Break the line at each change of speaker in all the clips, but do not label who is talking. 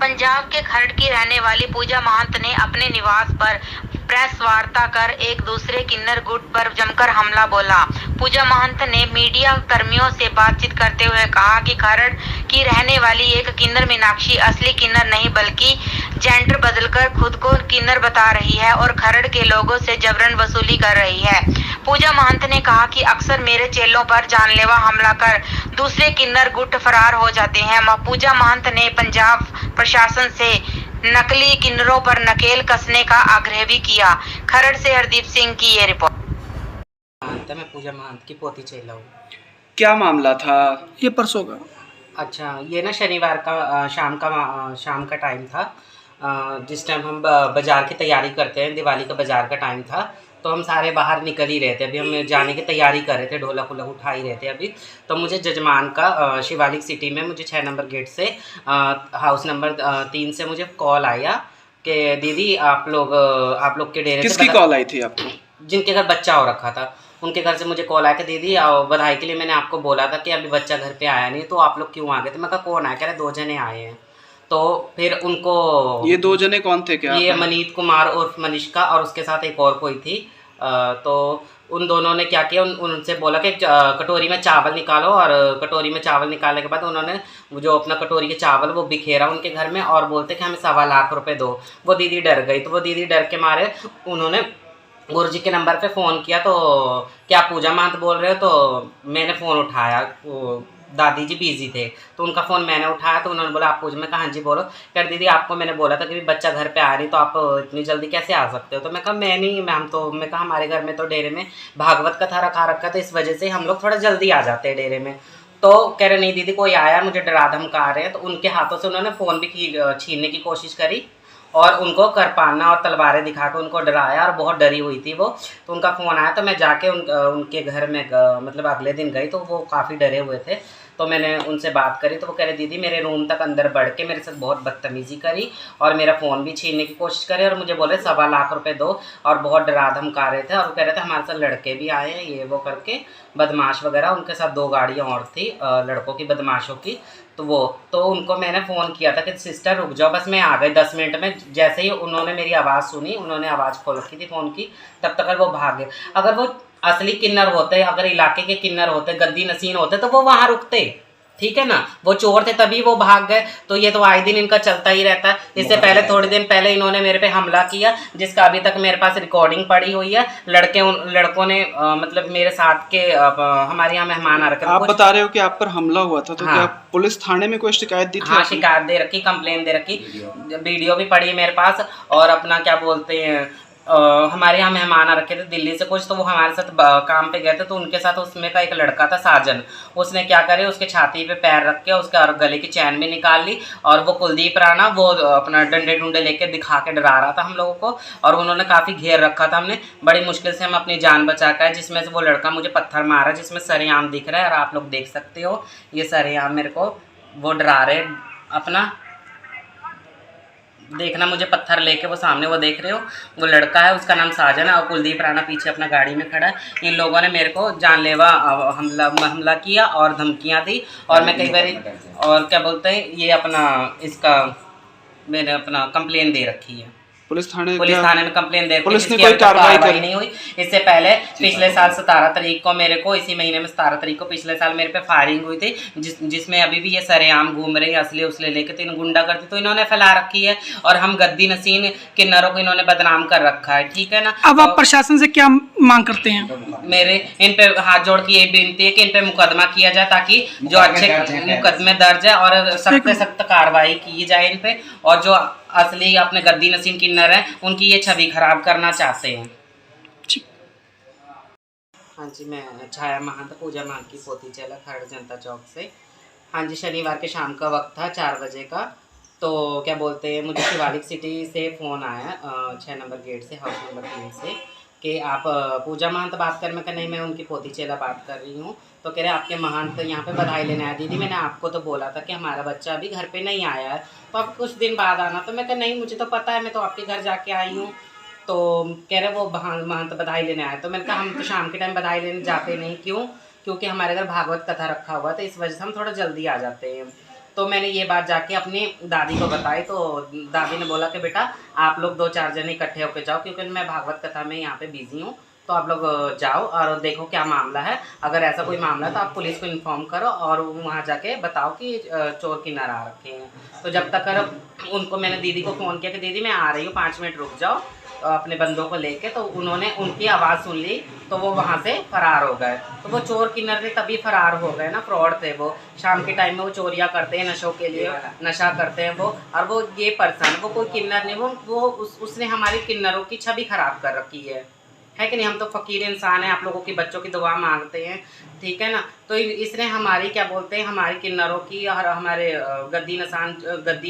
पंजाब के खरड़ की रहने वाली पूजा महंत ने अपने निवास पर प्रेस वार्ता कर एक दूसरे किन्नर गुट पर जमकर हमला बोला। पूजा महंत ने मीडिया कर्मियों से बातचीत करते हुए कहा कि खरड़ की रहने वाली एक किन्नर मीनाक्षी असली किन्नर नहीं बल्कि जेंडर बदलकर खुद को किन्नर बता रही है और खरड़ के लोगों से जबरन वसूली कर रही है। पूजा महंत ने कहा कि अक्सर मेरे चेलों पर जानलेवा हमला कर दूसरे किन्नर गुट फरार हो जाते हैं। पूजा महंत ने पंजाब प्रशासन से नकली किन्नरों पर नकेल कसने का आग्रह भी किया। खरड़ से हरदीप सिंह की ये रिपोर्ट।
मैं पूजा महंत की पोती चेला हूँ।
क्या मामला था?
ये परसों का।
अच्छा, ये ना शनिवार का शाम का टाइम था। जिस टाइम हम बाज़ार की तैयारी करते हैं, दिवाली का बाज़ार का टाइम था, तो हम सारे बाहर निकल ही रहे थे। अभी हम जाने की तैयारी कर रहे थे, ढोलक वोलक उठा ही रहे थे अभी। तो मुझे जजमान का शिवालिक सिटी में मुझे 6 नंबर गेट से हाउस नंबर 3 से मुझे कॉल आया कि दीदी आप लोग के डेरे से
किसकी कॉल आई थी आपको?
जिनके घर बच्चा हो रखा था उनके घर से मुझे कॉल आया कि दीदी बधाई के लिए मैंने आपको बोला था कि अभी बच्चा घर पे आया नहीं, तो आप लोग क्यों आ गए? तो मैं कहा कौन आया? कह रहे 2 जने आए हैं। तो फिर उनको
ये 2 जने कौन थे? क्या
ये मनीत कुमार उर्फ मनीषका और उसके साथ एक और कोई थी। तो उन दोनों ने क्या किया, उनसे बोला कि कटोरी में चावल निकालो, और कटोरी में चावल निकालने के बाद उन्होंने जो अपना कटोरी के चावल वो बिखेरा उनके घर में और बोलते कि हमें 1.25 लाख रुपए दो। वो दीदी डर गई, तो वो दीदी डर के मारे उन्होंने गुरुजी के नंबर पे फ़ोन किया। तो क्या पूजा महंत बोल रहे हो? तो मैंने फ़ोन उठाया, दादी जी बिजी थे, तो उनका फ़ोन मैंने उठाया। तो उन्होंने बोला आप पूजा, मैं कहा हाँ जी बोलो। कह दीदी आपको मैंने बोला था कि बच्चा घर पे आ रही, तो आप इतनी जल्दी कैसे आ सकते हो? तो मैं कहा मैं नहीं मैम, तो मैं कहा हमारे घर में तो डेरे में भागवत कथा रखा रखा, तो इस वजह से हम लोग थोड़ा जल्दी आ जाते हैं डेरे में। तो कह रहे नहीं दीदी कोई आया, मुझे डरा धमका रहे हैं। तो उनके हाथों से उन्होंने फ़ोन भी छीनने की कोशिश करी और उनको करपाना और तलवारें दिखा के उनको डराया, और बहुत डरी हुई थी वो। तो उनका फ़ोन आया, तो मैं जाके उनके घर में मतलब अगले दिन गई, तो वो काफ़ी डरे हुए थे। तो मैंने उनसे बात करी, तो वो कह रहे दीदी मेरे रूम तक अंदर बढ़ के मेरे साथ बहुत बदतमीज़ी करी और मेरा फ़ोन भी छीनने की कोशिश करे, और मुझे बोले 1.25 लाख रुपए दो, और बहुत डरा धमका रहे थे। और वो कह रहे थे हमारे साथ लड़के भी आए हैं, ये वो करके बदमाश वगैरह। उनके साथ 2 गाड़ियाँ और थी लड़कों की, बदमाशों की। तो उनको मैंने फ़ोन किया था कि सिस्टर रुक जाओ, बस मैं आ गई 10 मिनट में। जैसे ही उन्होंने मेरी आवाज़ सुनी, उन्होंने आवाज़ खोल रखी थी फ़ोन की, तब तक वो भाग गए। अगर वो असली किन्नर होते, अगर इलाके के किन्नर होते, गद्दी नसीन होते, तो वो वहाँ रुकते, ठीक है ना। वो चोर थे तभी वो भाग गए। तो ये तो आए दिन इनका चलता ही रहता है। इससे पहले थोड़े दिन पहले इन्होंने मेरे पे हमला किया, जिसका अभी तक मेरे पास रिकॉर्डिंग पड़ी हुई है। लड़कों ने मतलब मेरे साथ के हमारे यहाँ मेहमान आ रखे।
आप बता रहे हो कि आप पर हमला हुआ था, तो
हाँ।
क्या पुलिस थाने में कोई शिकायत दी थी?
हाँ, शिकायत दे रखी, कंप्लेन दे रखी, वीडियो भी पड़ी है मेरे पास। और अपना क्या बोलते हैं, हमारे यहाँ मेहमान आ रखे थे दिल्ली से कुछ, तो वो हमारे साथ काम पे गए थे। तो उनके साथ उसमें का एक लड़का था साजन, उसने क्या करे, उसके छाती पे पैर रख के उसके और गले की चैन भी निकाल ली। और वो कुलदीप राणा वो अपना डंडे डुंडे लेके दिखा के डरा रहा था हम लोगों को, और उन्होंने काफ़ी घेर रखा था। हमने बड़ी मुश्किल से हम अपनी जान बचा कर, जिसमें से वो लड़का मुझे पत्थर मारा, जिसमें सरेआम दिख रहा है, और आप लोग देख सकते हो ये सरेआम मेरे को वो डरा रहे अपना। देखना, मुझे पत्थर लेके वो सामने वो देख रहे हो, वो लड़का है, उसका नाम साजन है, और कुलदीप राणा पीछे अपना गाड़ी में खड़ा है। इन लोगों ने मेरे को जानलेवा हमला किया और धमकियां दी। और मैं कई बार और क्या बोलते हैं ये अपना इसका मैंने अपना कंप्लेन दे रखी है
पुलिस थाने
में कंप्लेन दे,
पुलिस ने कोई कार्रवाई
नहीं हुई। इससे पहले पिछले साल 17 तारीख को मेरे को, इसी महीने में 17 तारीख को पिछले साल मेरे पे फायरिंग हुई थी, जिसमें अभी भी ये सरेआम घूम रही है, असले उसले लेके। तो इन गुंडा करती तो इन्होंने फैला रखी है, और हम गद्दी नसीन किन्नरों को इन्होंने बदनाम कर रखा है, ठीक है ना।
अब आप प्रशासन से क्या मांग करते हैं?
मेरे इन पे हाथ जोड़ के ये बेनती है कि इन पे मुकदमा किया जाए, ताकि जो अच्छे मुकदमे दर्ज है और सख्त से सख्त कार्रवाई की जाए इन पे। और जो असली अपने गद्दी नसीन किन्नर हैं उनकी ये छवि खराब करना चाहते हैं। हाँ जी, मैं छाया महंत, पूजा महंत की पोती चेला, खरड़ जनता चौक से। हाँ जी, शनिवार के शाम का वक्त था 4 बजे का। तो क्या बोलते हैं, मुझे शिवालिक सिटी से फ़ोन आया 6 नंबर गेट से, हाउस नंबर 3 से, कि आप पूजा महंत बात कर। मैं कहा नहीं, मैं उनकी पोती चेला बात कर रही हूँ। तो कह रहे आपके महंत यहाँ पे बधाई लेने आया। दीदी मैंने आपको तो बोला था कि हमारा बच्चा अभी घर पे नहीं आया है, तो आप कुछ दिन बाद आना। तो मैं कहा नहीं, मुझे तो पता है, मैं तो आपके घर जाके आई हूँ। तो कह रहे वो महंत बधाई लेने आए। तो मैंने कहा हम तो शाम के टाइम बधाई लेने जाते नहीं, क्यों? क्योंकि हमारे घर भागवत कथा रखा हुआ, तो इस वजह से हम थोड़ा जल्दी आ जाते हैं। तो मैंने ये बात जाके अपनी दादी को बताई, तो दादी ने बोला कि बेटा आप लोग 2-4 जने इकट्ठे होकर जाओ, क्योंकि मैं भागवत कथा में यहाँ पे बिजी हूँ, तो आप लोग जाओ और देखो क्या मामला है। अगर ऐसा कोई मामला है तो आप पुलिस को इन्फॉर्म करो और वहाँ जाके बताओ कि चोर किन्नर आ रखे हैं। तो जब तक उनको मैंने दीदी को फ़ोन किया कि दीदी मैं आ रही हूँ, 5 मिनट रुक जाओ अपने बंदों को लेके, तो उन्होंने उनकी आवाज़ सुन ली, तो वो वहाँ से फ़रार हो गए। तो वो चोर किन्नर थे तभी फ़रार हो गए ना, फ्रॉड थे वो। शाम के टाइम में वो चोरियाँ करते हैं, नशों के लिए नशा करते हैं वो। और वो ये पर्सन, वो कोई किन्नर नहीं, वो उसने हमारी किन्नरों की छवि ख़राब कर रखी है कि नहीं? हम तो फ़कीर इंसान हैं, आप लोगों की बच्चों की दुआ मांगते हैं, ठीक है ना? तो इसने हमारी क्या बोलते हैं, हमारी किन्नरों की और हमारे गद्दी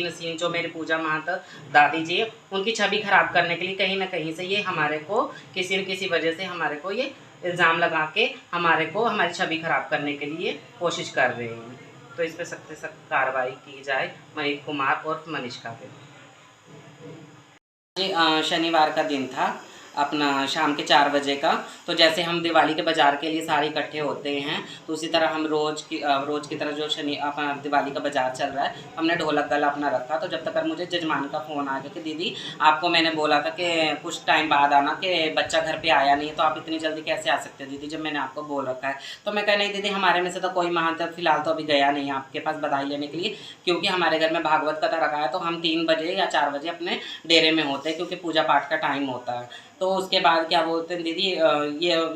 नसीन जो मेरी पूजा महंत दादी जी है, उनकी छवि ख़राब करने के लिए कहीं ना कहीं से ये हमारे को किसी न किसी वजह से हमारे को ये इल्ज़ाम लगा के हमारे को हमारी छवि ख़राब करने के लिए कोशिश कर रहे हैं। तो इस पर सख्त से सख्त कार्रवाई की जाए मनीत कुमार और मनीषका पे। शनिवार का दिन था, अपना शाम के 4 बजे का। तो जैसे हम दिवाली के बाज़ार के लिए सारे इकट्ठे होते हैं, तो उसी तरह हम रोज़ की तरह जो अपना दिवाली का बाज़ार चल रहा है, हमने ढोलक गला अपना रखा। तो जब तक मुझे जजमान का फ़ोन आ गया कि दीदी आपको मैंने बोला था कि कुछ टाइम बाद आना, कि बच्चा घर पे आया नहीं है, तो आप इतनी जल्दी कैसे आ सकते हैं दीदी जब मैंने आपको बोल रखा है। तो मैं कहा नहीं दीदी, हमारे में से तो कोई महंत फ़िलहाल तो अभी गया नहीं है आपके पास बधाई लेने के लिए, क्योंकि हमारे घर में भागवत कथा रखा है। तो हम 3 बजे या 4 बजे अपने डेरे में होते हैं, क्योंकि पूजा पाठ का टाइम होता है। तो उसके बाद क्या बोलते हैं दीदी,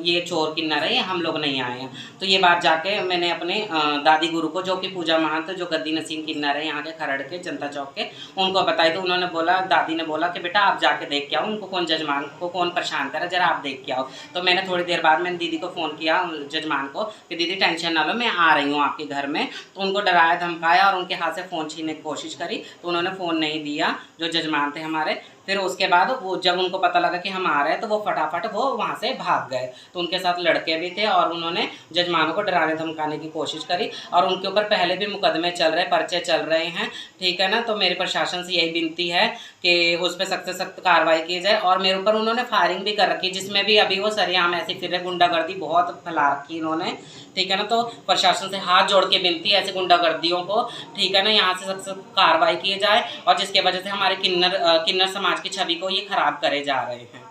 ये चोर किन्नर है, ये हम लोग नहीं आए हैं। तो ये बात जाके मैंने अपने दादी गुरु को, जो कि पूजा महंत जो गद्दी नसीन किन्नर है यहाँ के खरड़ के जनता चौक के, उनको बताई। तो उन्होंने बोला, दादी ने बोला कि बेटा आप जाके देख के आओ, उनको कौन जजमान को कौन परेशान करे, जरा आप देख के आओ। तो मैंने थोड़ी देर बाद मैंने दीदी को फ़ोन किया जजमान को कि दीदी टेंशन ना लो, मैं आ रही हूँ आपके घर में। तो उनको डराया धमकाया और उनके हाथ से फ़ोन छीनने की कोशिश करी, तो उन्होंने फ़ोन नहीं दिया जो जजमान थे हमारे। फिर उसके बाद वो जब उनको पता लगा कि हम आ रहे हैं, तो वो फटाफट वो वहाँ से भाग गए। तो उनके साथ लड़के भी थे और उन्होंने जजमानों को डराने धमकाने की कोशिश करी, और उनके ऊपर पहले भी मुकदमे चल रहे, पर्चे चल रहे हैं, ठीक है ना? तो मेरे प्रशासन से यही विनती है कि उस पर सख्त से सख्त कार्रवाई की जाए। और मेरे ऊपर उन्होंने फायरिंग भी कर रखी, जिसमें भी अभी वो सरेआम ऐसी फिर रहे, गुंडागर्दी बहुत फैला रखी इन्होंने, ठीक है ना? तो प्रशासन से हाथ जोड़ के विनती है ऐसे गुंडागर्दियों को, ठीक है ना, यहाँ से सख्त कार्रवाई की जाए, और जिसके वजह से हमारे किन्नर समाज की छवि को ये खराब करे जा रहे हैं।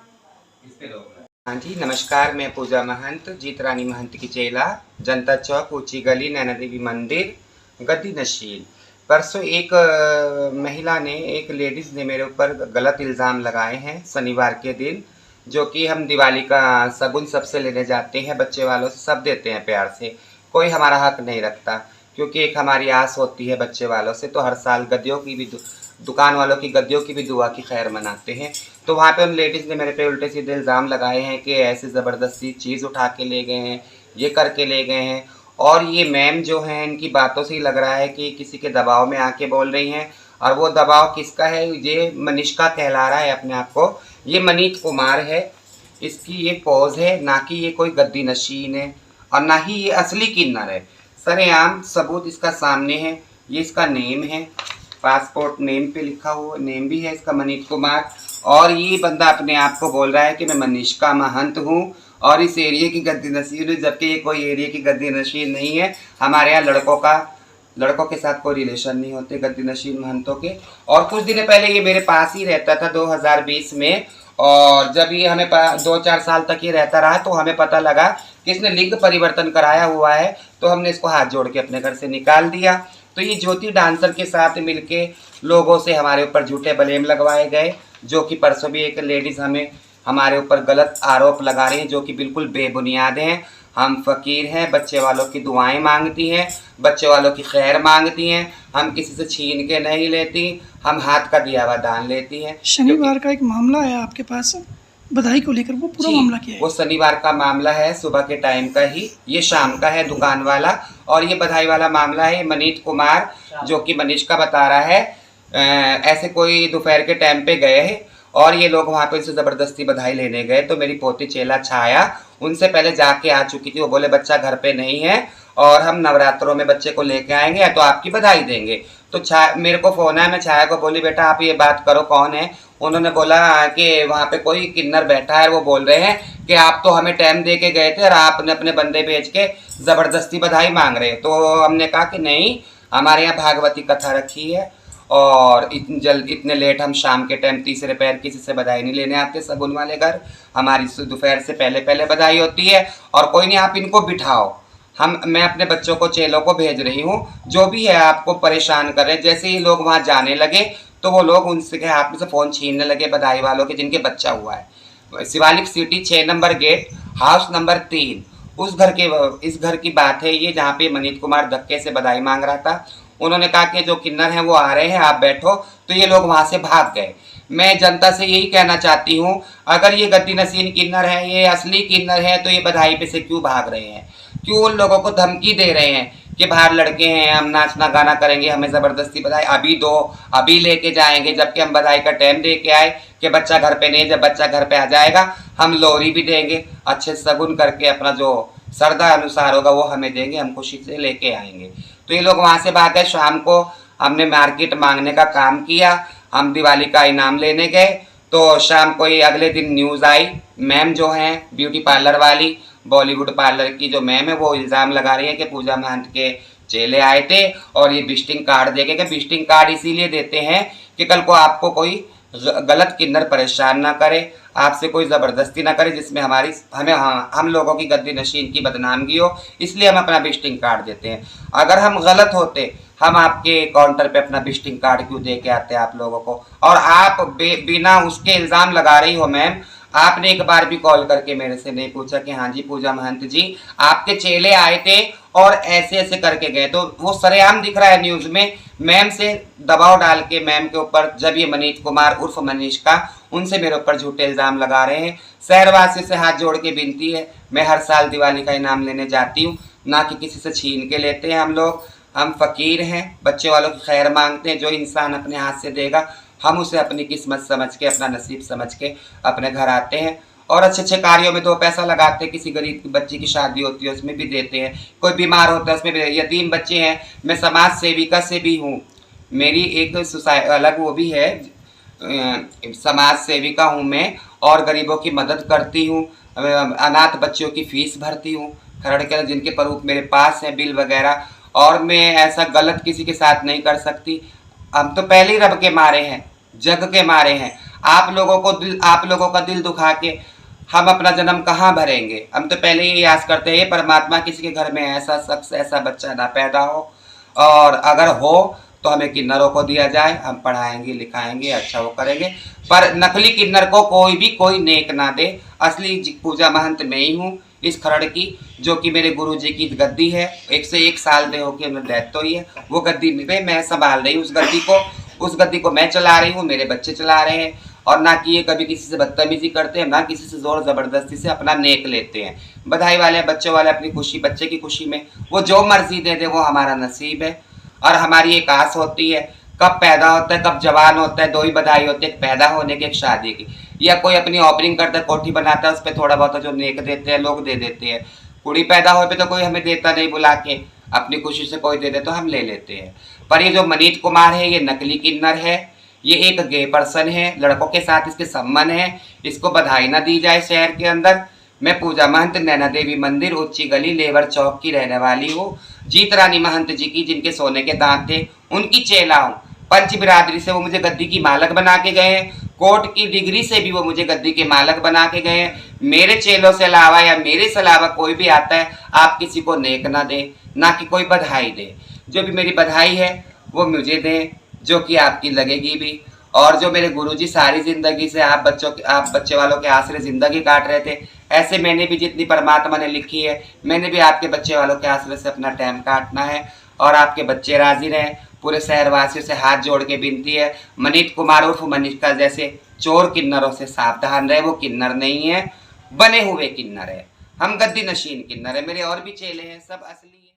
हाँ जी नमस्कार, मैं पूजा महंत जीत रानी महंत की चेला, जनता चौक, ऊंची गली, नैना देवी मंदिर, गद्दी नशील। परसों एक महिला ने, एक लेडीज़ ने मेरे ऊपर गलत इल्ज़ाम लगाए हैं शनिवार के दिन, जो कि हम दिवाली का शगुन सबसे लेने जाते हैं, बच्चे वालों से सब देते हैं प्यार से, कोई हमारा हक नहीं रखता, क्योंकि एक हमारी आस होती है बच्चे वालों से। तो हर साल गद्दियों की भी, दुकान वालों की गद्दियों की भी दुआ की खैर मनाते हैं। तो वहाँ पे उन लेडीज़ ने मेरे पे उल्टे सीधे इल्ज़ाम लगाए हैं कि ऐसे ज़बरदस्ती चीज़ उठा के ले गए हैं, ये करके ले गए हैं। और ये मैम जो हैं, इनकी बातों से ही लग रहा है कि किसी के दबाव में आके बोल रही हैं, और वो दबाव किसका है? ये मनीषका कहला रहा है अपने आप को, ये मनीत कुमार है, इसकी ये पोज है, ना कि ये कोई गद्दी नशीन है और ना ही ये असली किन्नर है। सरेआम सबूत इसका सामने है, ये इसका नेम है, पासपोर्ट नेम पे लिखा हुआ नेम भी है इसका मनीत कुमार, और ये बंदा अपने आप को बोल रहा है कि मैं मनीषका महंत हूँ और इस एरिया की गद्दी नशीन हूँ, जबकि ये कोई एरिया की गद्दी नशीन नहीं है। हमारे यहाँ लड़कों के साथ कोई रिलेशन नहीं होते गद्दी नशीन महंतों के। और कुछ दिन पहले ये मेरे पास ही रहता था 2020 में, और जब ये हमें 2-4 साल तक ये रहता रहा, तो हमें पता लगा कि इसने लिंग परिवर्तन कराया हुआ है, तो हमने इसको हाथ जोड़ के अपने घर से निकाल दिया। तो ये ज्योति डांसर के साथ मिलके लोगों से हमारे ऊपर झूठे ब्लेम लगवाए गए, जो कि परसों भी एक लेडीज़ हमारे ऊपर गलत आरोप लगा रही हैं, जो कि बिल्कुल बेबुनियाद हैं। हम फ़कीर हैं, बच्चे वालों की दुआएं मांगती हैं, बच्चे वालों की खैर मांगती हैं, हम किसी से छीन के नहीं लेती, हम हाथ का दिया हुआ दान लेती हैं।
शनिवार का एक मामला है आपके पास बधाई को लेकर, वो पूरा मामला क्या है?
वो शनिवार का मामला है, सुबह के टाइम का ही, ये शाम का है दुकान वाला, और ये बधाई वाला मामला है मनीत कुमार, जो कि मनीषका बता रहा है। ऐसे कोई दोपहर के टाइम पे गए हैं और ये लोग वहाँ पे इनसे ज़बरदस्ती बधाई लेने गए। तो मेरी पोती चेला छाया उनसे पहले जाके आ चुकी थी, वो बोले बच्चा घर पे नहीं है और हम नवरात्रों में बच्चे को लेके आएंगे तो आपकी बधाई देंगे। तो मेरे को फ़ोन आया, मैं छाया को बोली बेटा आप ये बात करो कौन है? उन्होंने बोला कि वहाँ पे कोई किन्नर बैठा है, वो बोल रहे हैं कि आप तो हमें टाइम दे के गए थे और आपने अपने बंदे भेज के ज़बरदस्ती बधाई मांग रहे हैं। तो हमने कहा कि नहीं, हमारे यहाँ भागवती कथा रखी है और इतने लेट हम शाम के टाइम तीसरे पैर किसी से बधाई नहीं लेने आते सगुन वाले घर। हमारी दोपहर से पहले पहले बधाई होती है और कोई नहीं, आप इनको बिठाओ, मैं अपने बच्चों को चेलों को भेज रही हूँ, जो भी है आपको परेशान कर रहे हैं। जैसे ही लोग वहाँ जाने लगे तो वो लोग उनसे हाथ में से फ़ोन छीनने लगे बधाई वालों के जिनके बच्चा हुआ है। Shivalik city 6 number gate, house number 3, इस घर की बात है ये, जहाँ पे मनीत कुमार धक्के से बधाई मांग रहा था। उन्होंने कहा कि जो किन्नर हैं वो आ रहे हैं, आप बैठो, तो ये लोग वहाँ से भाग गए। मैं जनता से यही कहना चाहती हूँ, अगर ये गद्दी नसीन किन्नर है, ये असली किन्नर है, तो ये बधाई पे से क्यों भाग रहे हैं? क्यों उन लोगों को धमकी दे रहे हैं कि बाहर लड़के हैं, हम नाचना गाना करेंगे, हमें ज़बरदस्ती बधाई अभी दो, अभी लेके जाएंगे, जबकि हम बधाई का टाइम दे के आए कि बच्चा घर पे नहीं, जब बच्चा घर पे आ जाएगा हम लोरी भी देंगे, अच्छे सगुन करके अपना जो श्रद्धा अनुसार होगा वो हमें देंगे, हम खुशी से लेके आएंगे। तो ये लोग वहाँ से भाग गए। शाम को हमने मार्केट मांगने का काम किया, हम दिवाली का इनाम लेने गए, तो शाम को ही अगले दिन न्यूज़ आई, मैम जो हैं ब्यूटी पार्लर वाली, बॉलीवुड पार्लर की जो मैम है, वो इल्ज़ाम लगा रही है कि पूजा महंत के चेले आए थे और ये विजिटिंग कार्ड दे के, विजिटिंग कार्ड इसीलिए देते हैं कि कल को आपको कोई गलत किन्नर परेशान ना करे, आपसे कोई ज़बरदस्ती ना करे जिसमें हम लोगों की गद्दी नशीन की बदनामगी हो, इसलिए हम अपना विजिटिंग कार्ड देते हैं। अगर हम गलत होते, हम आपके काउंटर पे अपना विजिटिंग कार्ड क्यों दे के आते आप लोगों को? और आप बिना उसके इल्ज़ाम लगा रही हो मैम। आपने एक बार भी कॉल करके मेरे से नहीं पूछा कि हाँ जी पूजा महंत जी, आपके चेले आए थे और ऐसे ऐसे करके गए, तो वो सरेआम दिख रहा है न्यूज़ में। मैम से दबाव डाल के मैम के ऊपर, जब ये मनीत कुमार उर्फ मनीष का, उनसे मेरे ऊपर झूठे इल्ज़ाम लगा रहे हैं। शहरवासियों से हाथ जोड़ के विनती है, मैं हर साल दिवाली का इनाम लेने जाती हूँ, ना कि किसी से छीन के लेते हैं हम लोग। हम फ़कीर हैं, बच्चे वालों की खैर मांगते हैं, जो इंसान अपने हाथ से देगा हम उसे अपनी किस्मत समझ के, अपना नसीब समझ के अपने घर आते हैं और अच्छे अच्छे कार्यों में 2 पैसा लगाते हैं। किसी गरीब की बच्ची की शादी होती है उसमें भी देते हैं, कोई बीमार होता है उसमें भी, यतीम बच्चे हैं। मैं समाज सेविका से भी हूँ, मेरी एक अलग वो भी है, समाज सेविका हूँ मैं, और गरीबों की मदद करती हूँ, अनाथ बच्चों की फ़ीस भरती हूँ खरड़ के, जिनके प्रूफ मेरे पास हैं बिल वगैरह, और मैं ऐसा गलत किसी के साथ नहीं कर सकती। हम तो पहले ही रब के मारे हैं, जग के मारे हैं। आप लोगों का दिल दुखा के हम अपना जन्म कहाँ भरेंगे? हम तो पहले ही आस करते हैं परमात्मा किसी के घर में ऐसा शख्स, ऐसा बच्चा ना पैदा हो, और अगर हो तो हमें किन्नरों को दिया जाए, हम पढ़ाएंगे लिखाएंगे, अच्छा वो करेंगे, पर नकली किन्नर को कोई नेक ना दे। असली पूजा महंत मैं ही हूँ इस खरड़ की, जो कि मेरे गुरुजी की गद्दी है। 1 से 1 साल दे होके हमें डेथ तो ही है, वो गद्दी में मैं संभाल रही हूँ। उस गद्दी को मैं चला रही हूँ, मेरे बच्चे चला रहे हैं, और ना कि ये कभी किसी से बदतमीजी करते हैं, ना किसी से ज़ोर ज़बरदस्ती से अपना नेक लेते हैं। बधाई वाले बच्चों वाले अपनी खुशी, बच्चे की खुशी में वो जो मर्जी दे दे, वो हमारा नसीब है। और हमारी एक आस होती है, कब पैदा होता है, कब जवान होता है, 2 ही बधाई होती है, एक पैदा होने की, एक शादी की। या कोई अपनी ओपनिंग करता है, कोठी बनाता है, उस पर थोड़ा बहुत जो नेक देते हैं लोग दे देते हैं। कुड़ी पैदा हो पे तो कोई हमें देता नहीं, बुला के अपनी खुशी से कोई दे दे तो हम ले लेते हैं। पर ये जो मनीत कुमार है, ये नकली किन्नर है, ये एक गे पर्सन है, लड़कों के साथ इसके संबंध है, इसको बधाई ना दी जाए शहर के अंदर। मैं पूजा महंत नैना देवी मंदिर, ऊंची गली, लेबर चौक की रहने वाली हूँ। जीत रानी महंत जी की, जिनके सोने के दांत थे, उनकी चेला हूँ। पंच बिरादरी से वो मुझे गद्दी की मालक बना के गए हैं, कोर्ट की डिग्री से भी वो मुझे गद्दी के मालक बना के गए हैं। मेरे चेलों से अलावा या मेरे से अलावा कोई भी आता है, आप किसी को नेक ना दे, ना कि कोई बधाई दे। जो भी मेरी बधाई है वो मुझे दें, जो कि आपकी लगेगी भी। और जो मेरे गुरुजी सारी ज़िंदगी से आप बच्चे वालों के आसरे ज़िंदगी काट रहे थे, ऐसे मैंने भी जितनी परमात्मा ने लिखी है, मैंने भी आपके बच्चे वालों के आसरे से अपना टाइम काटना है, और आपके बच्चे राजी रहें। पूरे शहरवासियों से हाथ जोड़ के विनती है, मनीत कुमार उर्फ मनीषा जैसे चोर किन्नरों से सावधान रहे। वो किन्नर नहीं है, बने हुए किन्नर है, हम गद्दी नशीन किन्नर है। मेरे और भी चेले हैं, सब असली